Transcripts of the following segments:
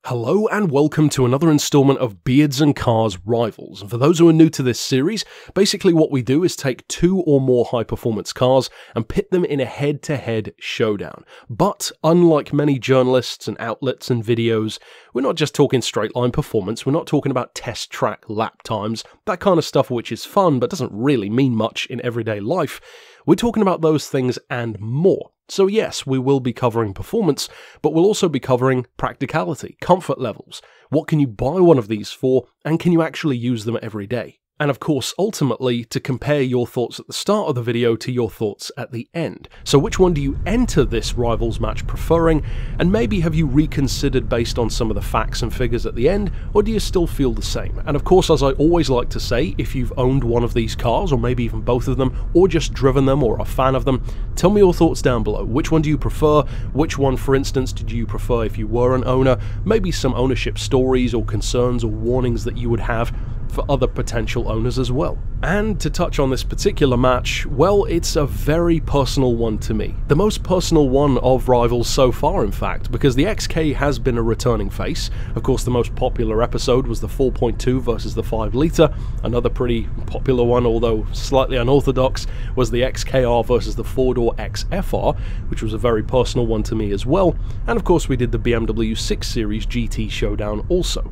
Hello and welcome to another installment of Beards and Cars Rivals. And for those who are new to this series, basically what we do is take two or more high-performance cars and pit them in a head-to-head showdown. But unlike many journalists and outlets and videos, we're not just talking straight-line performance, we're not talking about test track lap times, that kind of stuff which is fun but doesn't really mean much in everyday life. We're talking about those things and more. So yes, we will be covering performance, but we'll also be covering practicality, comfort levels, what can you buy one of these for, and can you actually use them every day? And of course, ultimately, to compare your thoughts at the start of the video to your thoughts at the end. So which one do you enter this Rivals match preferring, and maybe have you reconsidered based on some of the facts and figures at the end, or do you still feel the same? And of course, as I always like to say, if you've owned one of these cars, or maybe even both of them, or just driven them or are a fan of them, tell me your thoughts down below. Which one do you prefer? Which one, for instance, did you prefer if you were an owner? Maybe some ownership stories or concerns or warnings that you would have for other potential owners as well. And to touch on this particular match, well, it's a very personal one to me. The most personal one of Rivals so far, in fact, because the XK has been a returning face. Of course, the most popular episode was the 4.2 versus the 5 litre. Another pretty popular one, although slightly unorthodox, was the XKR versus the 4-door XFR, which was a very personal one to me as well. And of course, we did the BMW 6 Series GT Showdown also.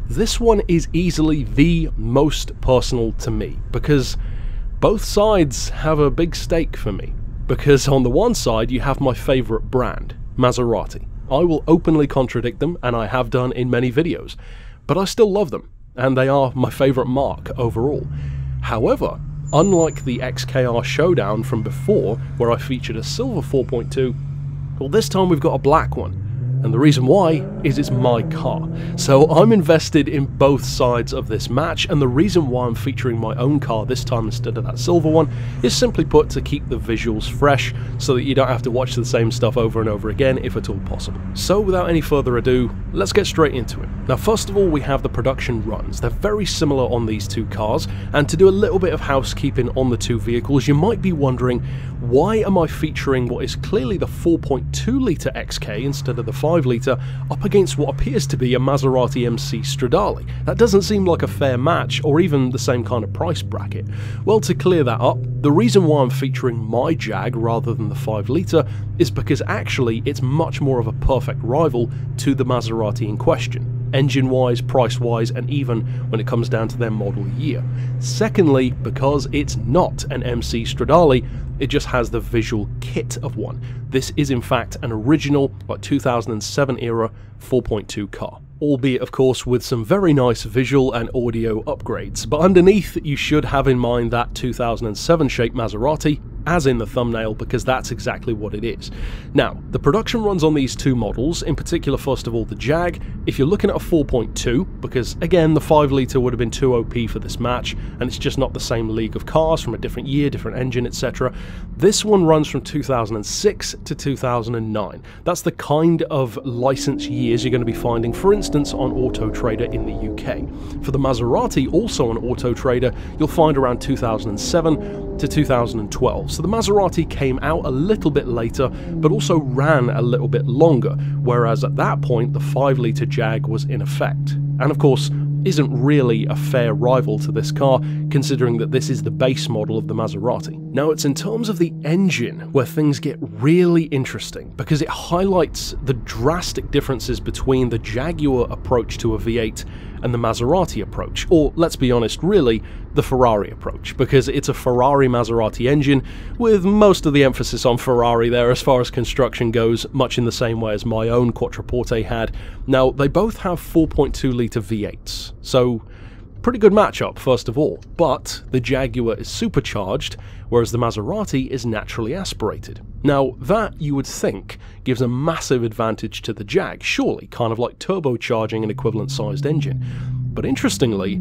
This one is easily the most personal to me, because both sides have a big stake for me. Because on the one side you have my favourite brand, Maserati. I will openly contradict them, and I have done in many videos, but I still love them, and they are my favourite marque overall. However, unlike the XKR Showdown from before, where I featured a silver 4.2, well, this time we've got a black one. And the reason why is it's my car. So I'm invested in both sides of this match, and the reason why I'm featuring my own car this time instead of that silver one is simply put to keep the visuals fresh so that you don't have to watch the same stuff over and over again if at all possible. So without any further ado, let's get straight into it. Now first of all, we have the production runs. They're very similar on these two cars, and to do a little bit of housekeeping on the two vehicles, you might be wondering, why am I featuring what is clearly the 4.2 litre XK instead of the 5 litre up against what appears to be a Maserati MC Stradale? That doesn't seem like a fair match, or even the same kind of price bracket. Well, to clear that up, the reason why I'm featuring my Jag rather than the 5 litre is because actually it's much more of a perfect rival to the Maserati in question. Engine-wise, price-wise, and even when it comes down to their model year. Secondly, because it's not an MC Stradale, it just has the visual kit of one. This is in fact an original, like 2007 era 4.2 car. Albeit, of course, with some very nice visual and audio upgrades. But underneath, you should have in mind that 2007 shaped Maserati, as in the thumbnail, because that's exactly what it is. Now, the production runs on these two models, in particular, first of all, the Jag. If you're looking at a 4.2, because again, the 5 litre would have been too OP for this match, and it's just not the same league of cars from a different year, different engine, etc. This one runs from 2006 to 2009. That's the kind of license years you're going to be finding, for instance, on Auto Trader in the UK. For the Maserati, also on Auto Trader, you'll find around 2007 to 2012. So the Maserati came out a little bit later, but also ran a little bit longer, whereas at that point the 5 litre Jag was in effect. And of course, isn't really a fair rival to this car, considering that this is the base model of the Maserati. Now, it's in terms of the engine where things get really interesting, because it highlights the drastic differences between the Jaguar approach to a V8 and the Maserati approach, or let's be honest, really, the Ferrari approach, because it's a Ferrari Maserati engine, with most of the emphasis on Ferrari there as far as construction goes, much in the same way as my own Quattroporte had. Now, they both have 4.2 litre V8s, so pretty good matchup, first of all, but the Jaguar is supercharged, whereas the Maserati is naturally aspirated. Now, that, you would think, gives a massive advantage to the Jag, surely, kind of like turbocharging an equivalent-sized engine. But interestingly,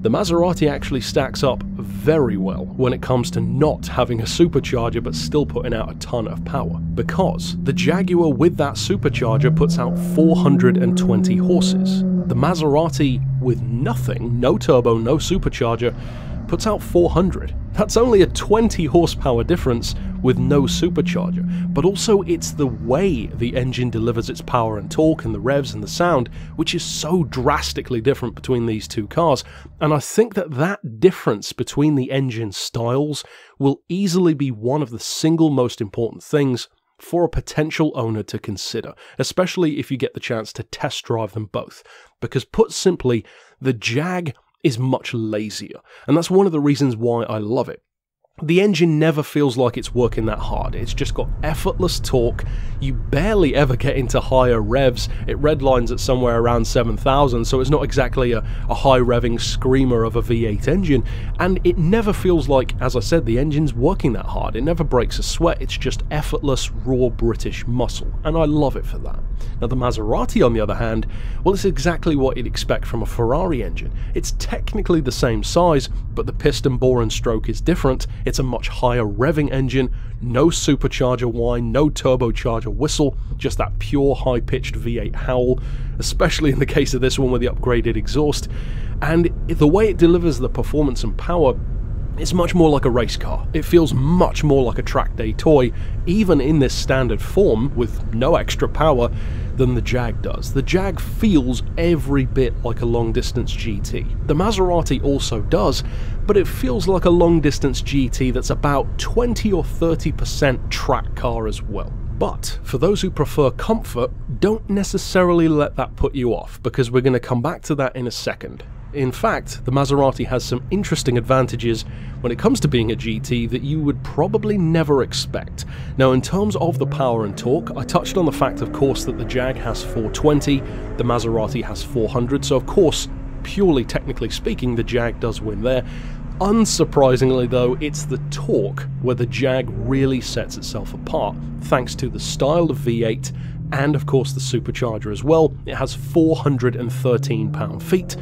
the Maserati actually stacks up very well when it comes to not having a supercharger but still putting out a ton of power, because the Jaguar with that supercharger puts out 420 horses. The Maserati with nothing, no turbo, no supercharger, puts out 400. That's only a 20 horsepower difference with no supercharger, but also it's the way the engine delivers its power and torque and the revs and the sound, which is so drastically different between these two cars, and I think that difference between the engine styles will easily be one of the single most important things for a potential owner to consider, especially if you get the chance to test drive them both, because put simply, the Jag is much lazier, and that's one of the reasons why I love it. The engine never feels like it's working that hard, it's just got effortless torque, you barely ever get into higher revs, it redlines at somewhere around 7,000, so it's not exactly a high revving screamer of a V8 engine, and it never feels like, as I said, the engine's working that hard, it never breaks a sweat, it's just effortless, raw British muscle, and I love it for that. Now the Maserati, on the other hand, well, it's exactly what you'd expect from a Ferrari engine. It's technically the same size, but the piston bore and stroke is different. It's a much higher revving engine, no supercharger whine, no turbocharger whistle, just that pure high-pitched V8 howl, especially in the case of this one with the upgraded exhaust. And the way it delivers the performance and power, it's much more like a race car. It feels much more like a track day toy, even in this standard form with no extra power, than the Jag does. The Jag feels every bit like a long-distance GT. The Maserati also does, but it feels like a long-distance GT that's about 20 or 30% track car as well. But for those who prefer comfort, don't necessarily let that put you off, because we're going to come back to that in a second. In fact, the Maserati has some interesting advantages when it comes to being a GT that you would probably never expect. Now, in terms of the power and torque, I touched on the fact, of course, that the Jag has 420, the Maserati has 400, so of course, purely technically speaking, the Jag does win there. Unsurprisingly though, it's the torque where the Jag really sets itself apart, thanks to the style of V8 and of course the supercharger as well. It has 413 pound-feet,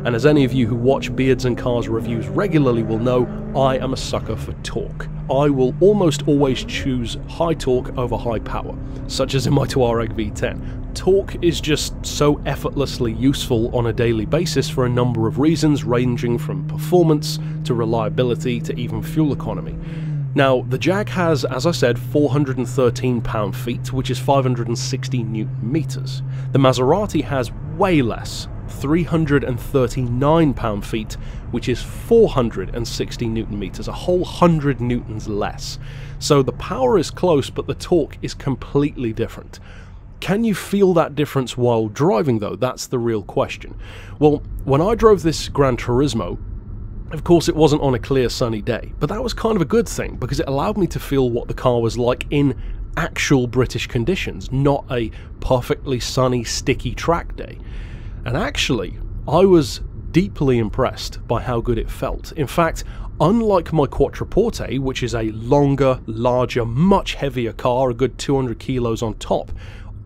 and as any of you who watch Beards and Cars reviews regularly will know, I am a sucker for torque. I will almost always choose high torque over high power, such as in my Touareg V10. Torque is just so effortlessly useful on a daily basis for a number of reasons, ranging from performance to reliability to even fuel economy. Now, the Jag has, as I said, 413 pound-feet, which is 560 Newton-meters. The Maserati has way less, 339 pound-feet, which is 460 Newton-meters, a whole 100 newtons less. So the power is close, but the torque is completely different. Can you feel that difference while driving though? That's the real question. Well, when I drove this Gran Turismo, of course it wasn't on a clear sunny day, but that was kind of a good thing because it allowed me to feel what the car was like in actual British conditions, not a perfectly sunny, sticky track day. And actually, I was deeply impressed by how good it felt. In fact, unlike my Quattroporte, which is a longer, larger, much heavier car, a good 200 kilos on top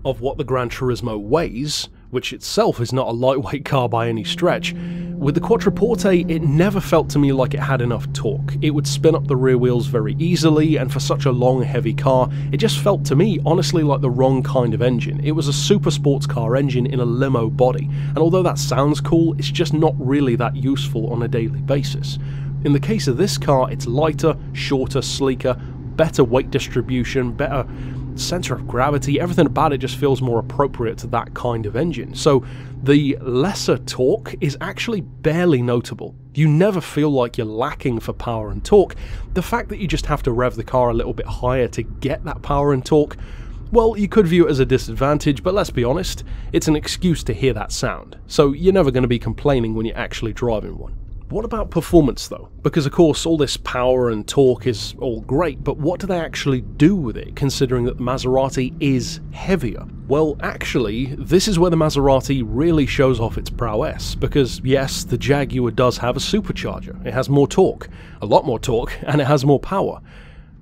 of what the Gran Turismo weighs, which itself is not a lightweight car by any stretch, with the Quattroporte it never felt to me like it had enough torque. It would spin up the rear wheels very easily, and for such a long, heavy car, it just felt to me, honestly, like the wrong kind of engine. It was a super sports car engine in a limo body, and although that sounds cool, it's just not really that useful on a daily basis. In the case of this car, it's lighter, shorter, sleeker, better weight distribution, better center of gravity, everything about it just feels more appropriate to that kind of engine. So the lesser torque is actually barely notable. You never feel like you're lacking for power and torque. The fact that you just have to rev the car a little bit higher to get that power and torque, well, you could view it as a disadvantage, but let's be honest, it's an excuse to hear that sound. So you're never going to be complaining when you're actually driving one. What about performance though? Because of course all this power and torque is all great, but what do they actually do with it, considering that the Maserati is heavier? Well, actually, this is where the Maserati really shows off its prowess, because yes, the Jaguar does have a supercharger, it has more torque, a lot more torque, and it has more power.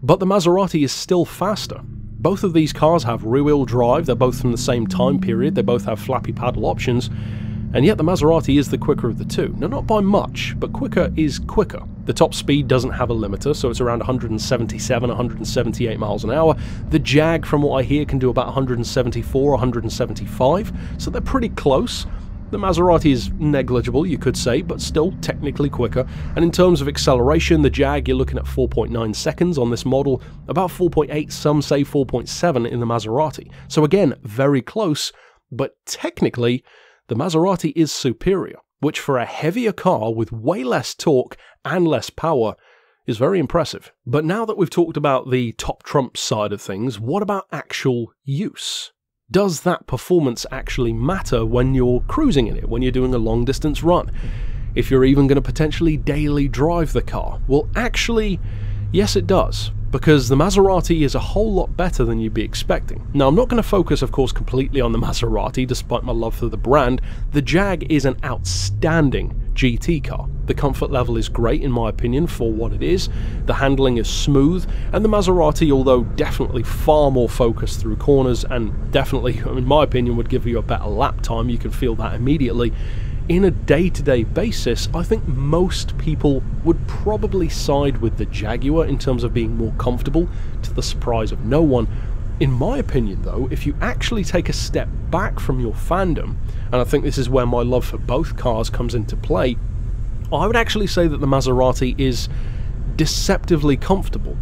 But the Maserati is still faster. Both of these cars have rear-wheel drive, they're both from the same time period, they both have flappy paddle options, and yet the Maserati is the quicker of the two. Now, not by much, but quicker is quicker. The top speed doesn't have a limiter, so it's around 177, 178 miles an hour. The Jag, from what I hear, can do about 174, 175, so they're pretty close. The Maserati is negligible, you could say, but still technically quicker. And in terms of acceleration, the Jag, you're looking at 4.9 seconds on this model, about 4.8, some say 4.7 in the Maserati. So again, very close, but technically, the Maserati is superior, which for a heavier car with way less torque and less power is very impressive. But now that we've talked about the top trump side of things, what about actual use? Does that performance actually matter when you're cruising in it, when you're doing a long distance run? If you're even going to potentially daily drive the car? Well, actually, yes it does, because the Maserati is a whole lot better than you'd be expecting. Now, I'm not going to focus, of course, completely on the Maserati, despite my love for the brand. The Jag is an outstanding GT car. The comfort level is great, in my opinion, for what it is. The handling is smooth, and the Maserati, although definitely far more focused through corners, and definitely, in my opinion, would give you a better lap time, you can feel that immediately. In a day-to-day basis, I think most people would probably side with the Jaguar in terms of being more comfortable, to the surprise of no one. In my opinion, though, if you actually take a step back from your fandom, and I think this is where my love for both cars comes into play, I would actually say that the Maserati is deceptively comfortable.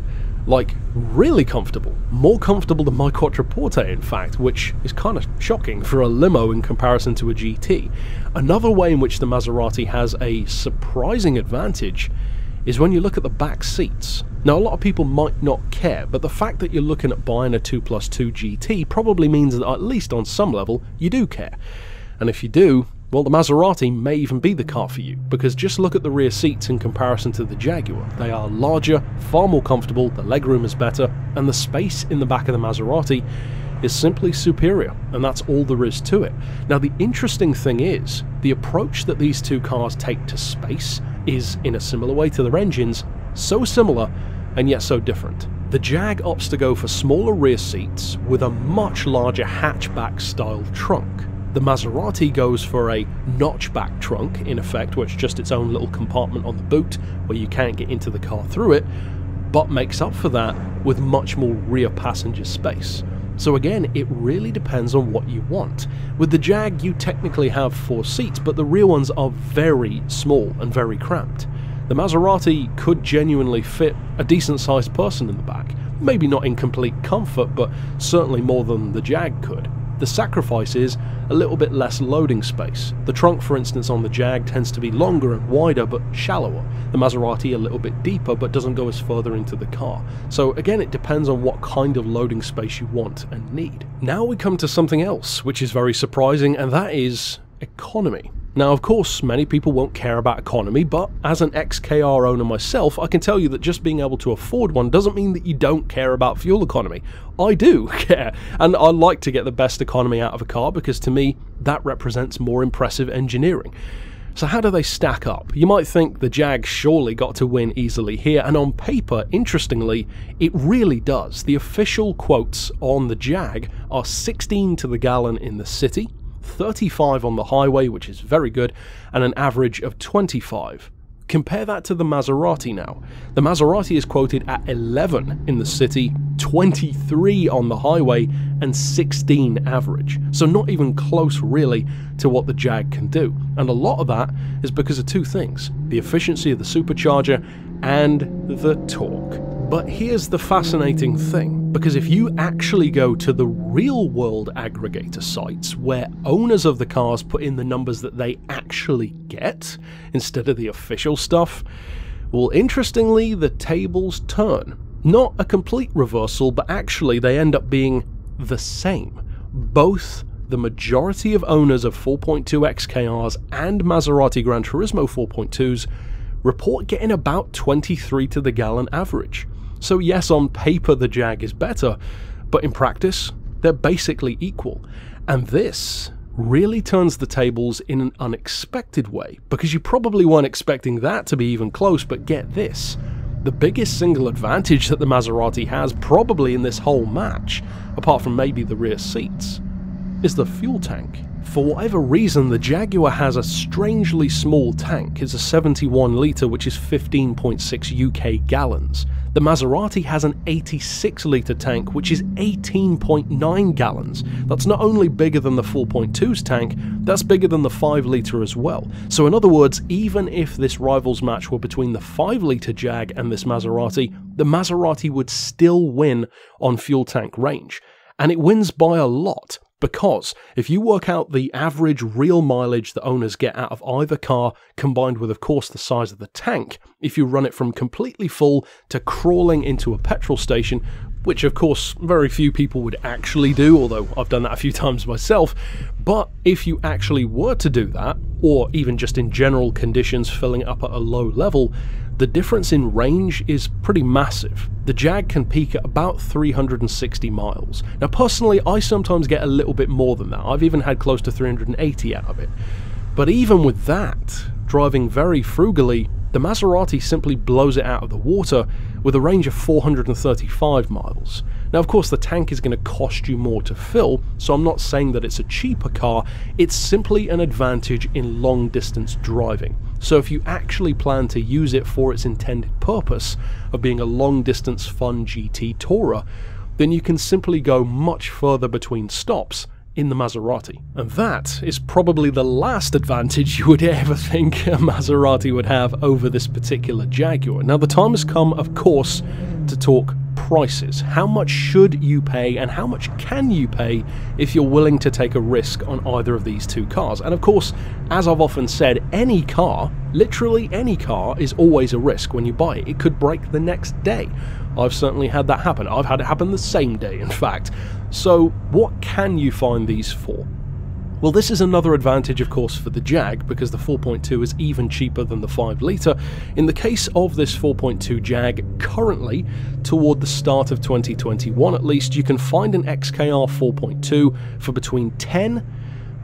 Like, really comfortable. More comfortable than my Quattroporte, in fact, which is kind of shocking for a limo in comparison to a GT. Another way in which the Maserati has a surprising advantage is when you look at the back seats. Now, a lot of people might not care, but the fact that you're looking at buying a 2+2 GT probably means that, at least on some level, you do care. And if you do, well, the Maserati may even be the car for you, because just look at the rear seats in comparison to the Jaguar. They are larger, far more comfortable, the legroom is better, and the space in the back of the Maserati is simply superior, and that's all there is to it. Now, the interesting thing is, the approach that these two cars take to space is, in a similar way to their engines, so similar and yet so different. The Jag opts to go for smaller rear seats with a much larger hatchback style trunk. The Maserati goes for a notchback trunk, in effect, where it's just its own little compartment on the boot where you can't get into the car through it, but makes up for that with much more rear passenger space. So again, it really depends on what you want. With the Jag, you technically have 4 seats, but the rear ones are very small and very cramped. The Maserati could genuinely fit a decent-sized person in the back. Maybe not in complete comfort, but certainly more than the Jag could. The sacrifice is a little bit less loading space. The trunk, for instance, on the Jag tends to be longer and wider but shallower. The Maserati a little bit deeper but doesn't go as further into the car. So again, it depends on what kind of loading space you want and need. Now we come to something else which is very surprising, and that is economy. Now, of course, many people won't care about economy, but as an XKR owner myself, I can tell you that just being able to afford one doesn't mean that you don't care about fuel economy. I do care, and I like to get the best economy out of a car because to me, that represents more impressive engineering. So how do they stack up? You might think the Jag surely got to win easily here, and on paper, interestingly, it really does. The official quotes on the Jag are 16 to the gallon in the city, 35 on the highway, which is very good, and an average of 25. Compare that to the Maserati now. The Maserati is quoted at 11 in the city, 23 on the highway, and 16 average. So not even close really to what the Jag can do. And a lot of that is because of two things: the efficiency of the supercharger and the torque. But here's the fascinating thing, because if you actually go to the real-world aggregator sites where owners of the cars put in the numbers that they actually get instead of the official stuff, well, interestingly, the tables turn. Not a complete reversal, but actually they end up being the same. Both the majority of owners of 4.2 XKRs and Maserati GranTurismo 4.2s report getting about 23 to the gallon average. So yes, on paper the Jag is better, but in practice, they're basically equal. And this really turns the tables in an unexpected way, because you probably weren't expecting that to be even close, but get this. The biggest single advantage that the Maserati has, probably in this whole match, apart from maybe the rear seats, is the fuel tank. For whatever reason, the Jaguar has a strangely small tank. It's a 71 litre, which is 15.6 UK gallons. The Maserati has an 86-litre tank, which is 18.9 gallons. That's not only bigger than the 4.2's tank, that's bigger than the 5-litre as well. So in other words, even if this rivals match were between the 5-litre Jag and this Maserati, the Maserati would still win on fuel tank range. And it wins by a lot, because if you work out the average real mileage that owners get out of either car, combined with, of course, the size of the tank, if you run it from completely full to crawling into a petrol station, which of course very few people would actually do, although I've done that a few times myself, but if you actually were to do that, or even just in general conditions filling it up at a low level, the difference in range is pretty massive. The Jag can peak at about 360 miles. Now personally, I sometimes get a little bit more than that. I've even had close to 380 out of it. But even with that, driving very frugally, the Maserati simply blows it out of the water with a range of 435 miles. Now of course the tank is going to cost you more to fill, so I'm not saying that it's a cheaper car, it's simply an advantage in long distance driving. So if you actually plan to use it for its intended purpose of being a long distance fun GT tourer, then you can simply go much further between stops in the Maserati. And that is probably the last advantage you would ever think a Maserati would have over this particular Jaguar. Now the time has come, of course, to talk prices. How much should you pay and how much can you pay if you're willing to take a risk on either of these two cars? And of course, as I've often said, any car, literally any car, is always a risk when you buy it. It could break the next day. I've certainly had that happen. I've had it happen the same day, in fact. So what can you find these for? Well, this is another advantage, of course, for the Jag, because the 4.2 is even cheaper than the 5-litre. In the case of this 4.2 Jag, currently, toward the start of 2021 at least, you can find an XKR 4.2 for between 10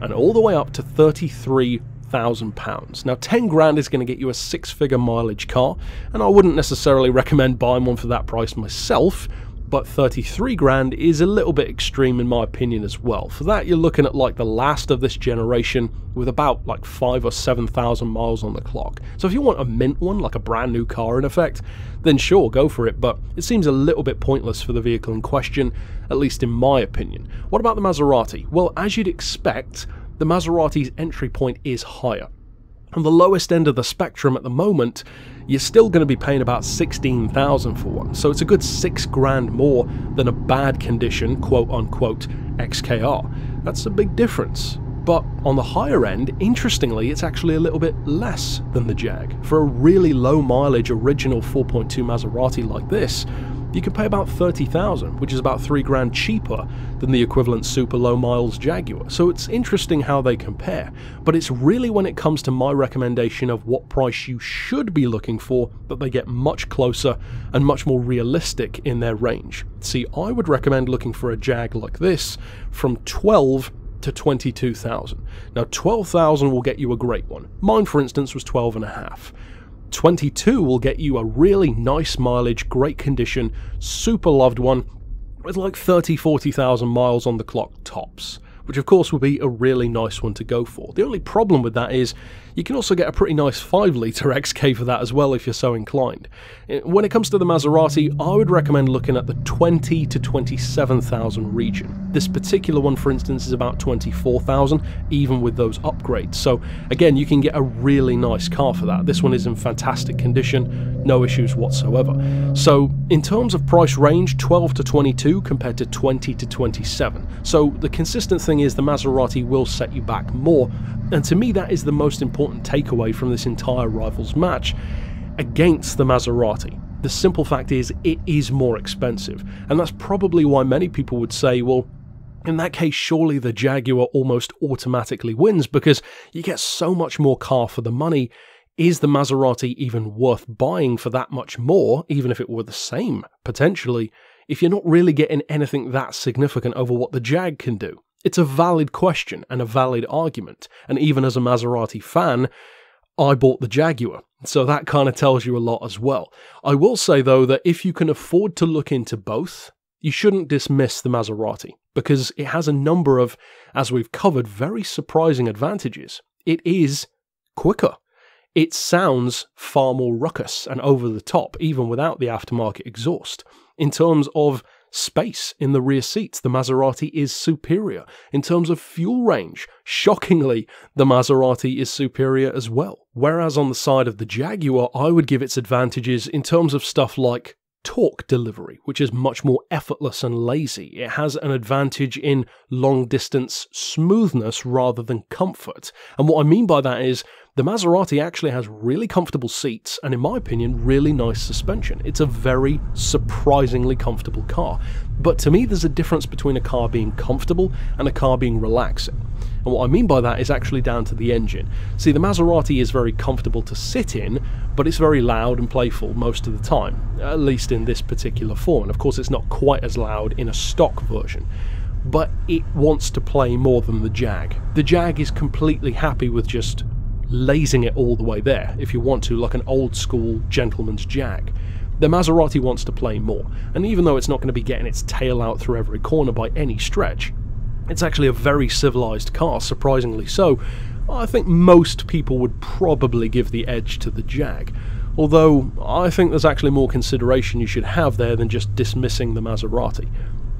and all the way up to £33,000. Now 10 grand is going to get you a 6-figure mileage car, and I wouldn't necessarily recommend buying one for that price myself, but 33 grand is a little bit extreme in my opinion as well. For that you're looking at like the last of this generation with about like 5,000 or 7,000 miles on the clock. So if you want a mint one, like a brand new car in effect, then sure, go for it, but it seems a little bit pointless for the vehicle in question, at least in my opinion. What about the Maserati? Well, as you'd expect, the Maserati's entry point is higher. On the lowest end of the spectrum at the moment, you're still going to be paying about 16,000 for one, so it's a good 6 grand more than a bad condition, quote-unquote, XKR. That's a big difference. But on the higher end, interestingly, it's actually a little bit less than the Jag. For a really low mileage original 4.2 Maserati like this, you can pay about 30,000, which is about 3 grand cheaper than the equivalent super low miles Jaguar. So it's interesting how they compare, but it's really when it comes to my recommendation of what price you should be looking for that they get much closer and much more realistic in their range. See, I would recommend looking for a Jag like this from 12 to 22,000. Now 12,000 will get you a great one. Mine, for instance, was 12.5. 22 will get you a really nice mileage, great condition, super loved one with like 30,000-40,000 miles on the clock tops, which of course would be a really nice one to go for. The only problem with that is you can also get a pretty nice 5-litre XK for that as well if you're so inclined. When it comes to the Maserati, I would recommend looking at the 20 to 27,000 region. This particular one, for instance, is about 24,000, even with those upgrades. So again, you can get a really nice car for that. This one is in fantastic condition, no issues whatsoever. So in terms of price range, 12 to 22 compared to 20 to 27. So the consistent thing is the Maserati will set you back more, and to me that is the most important takeaway from this entire Rivals match against the Maserati. The simple fact is it is more expensive, and that's probably why many people would say, well, in that case surely the Jaguar almost automatically wins because you get so much more car for the money. Is the Maserati even worth buying for that much more, even if it were the same, potentially, if you're not really getting anything that significant over what the Jag can do? It's a valid question and a valid argument, and even as a Maserati fan, I bought the Jaguar, so that kind of tells you a lot as well. I will say though that if you can afford to look into both, you shouldn't dismiss the Maserati, because it has a number of, as we've covered, very surprising advantages. It is quicker. It sounds far more ruckus and over the top, even without the aftermarket exhaust. In terms of space in the rear seats, the Maserati is superior. In terms of fuel range, shockingly, the Maserati is superior as well. Whereas on the side of the Jaguar, I would give its advantages in terms of stuff like torque delivery, which is much more effortless and lazy. It has an advantage in long-distance smoothness rather than comfort. And what I mean by that is the Maserati actually has really comfortable seats and, in my opinion, really nice suspension. It's a very surprisingly comfortable car. But to me, there's a difference between a car being comfortable and a car being relaxing. And what I mean by that is actually down to the engine. See, the Maserati is very comfortable to sit in, but it's very loud and playful most of the time, at least in this particular form. And of course, it's not quite as loud in a stock version. But it wants to play more than the Jag. The Jag is completely happy with just lazing it all the way there, if you want to, like an old school gentleman's Jag. The Maserati wants to play more, and even though it's not going to be getting its tail out through every corner by any stretch, it's actually a very civilized car, surprisingly so. I think most people would probably give the edge to the Jag, although I think there's actually more consideration you should have there than just dismissing the Maserati.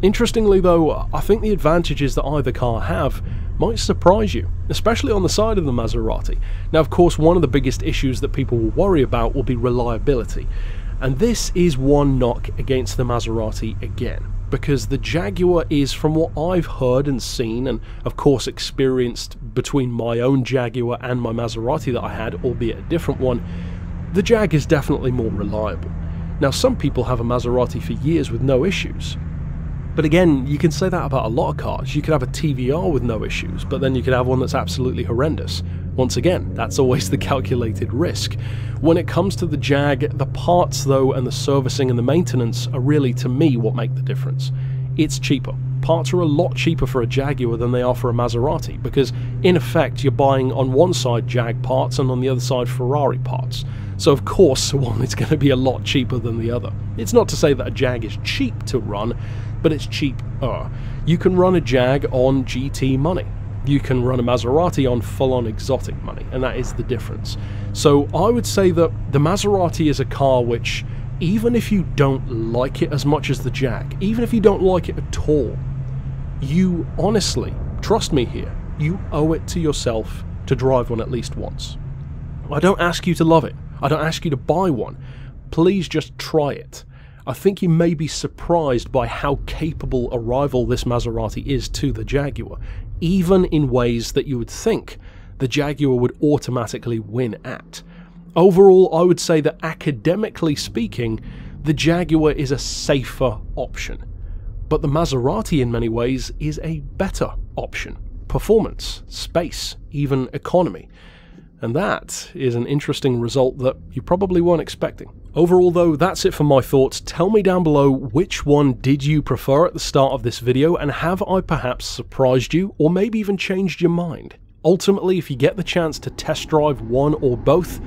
Interestingly though, I think the advantages that either car have might surprise you, especially on the side of the Maserati. Now, of course, one of the biggest issues that people will worry about will be reliability. And this is one knock against the Maserati again, because the Jaguar is, from what I've heard and seen, and of course experienced between my own Jaguar and my Maserati that I had, albeit a different one, the Jag is definitely more reliable. Now, some people have a Maserati for years with no issues. But again, you can say that about a lot of cars. You could have a TVR with no issues, but then you could have one that's absolutely horrendous. Once again, that's always the calculated risk. When it comes to the Jag, the parts though and the servicing and the maintenance are really, to me, what make the difference. It's cheaper. Parts are a lot cheaper for a Jaguar than they are for a Maserati, because in effect you're buying on one side Jag parts and on the other side Ferrari parts. So of course one is going to be a lot cheaper than the other. It's not to say that a Jag is cheap to run, but it's cheaper. You can run a Jag on GT money. You can run a Maserati on full-on exotic money, and that is the difference. So I would say that the Maserati is a car which, even if you don't like it as much as the Jag, even if you don't like it at all, you honestly, trust me here, you owe it to yourself to drive one at least once. I don't ask you to love it. I don't ask you to buy one. Please just try it. I think you may be surprised by how capable a rival this Maserati is to the Jaguar, even in ways that you would think the Jaguar would automatically win at. Overall, I would say that academically speaking, the Jaguar is a safer option, but the Maserati in many ways is a better option. Performance, space, even economy. And that is an interesting result that you probably weren't expecting. Overall though, that's it for my thoughts. Tell me down below which one did you prefer at the start of this video, and have I perhaps surprised you or maybe even changed your mind? Ultimately, if you get the chance to test drive one or both,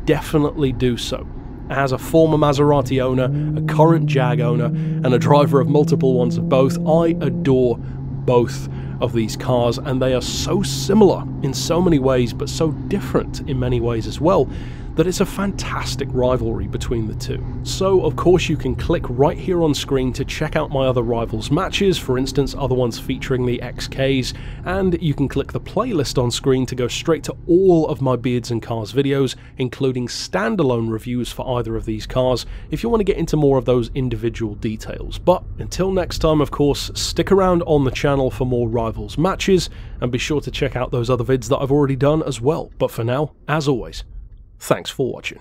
definitely do so. As a former Maserati owner, a current Jag owner, and a driver of multiple ones of both, I adore both of these cars, and they are so similar in so many ways but so different in many ways as well, that it's a fantastic rivalry between the two. So of course you can click right here on screen to check out my other rivals matches, for instance other ones featuring the XKs, and you can click the playlist on screen to go straight to all of my Beards and Cars videos, including standalone reviews for either of these cars, if you want to get into more of those individual details. But until next time, of course, stick around on the channel for more rivals matches, and be sure to check out those other vids that I've already done as well. But for now, as always, thanks for watching.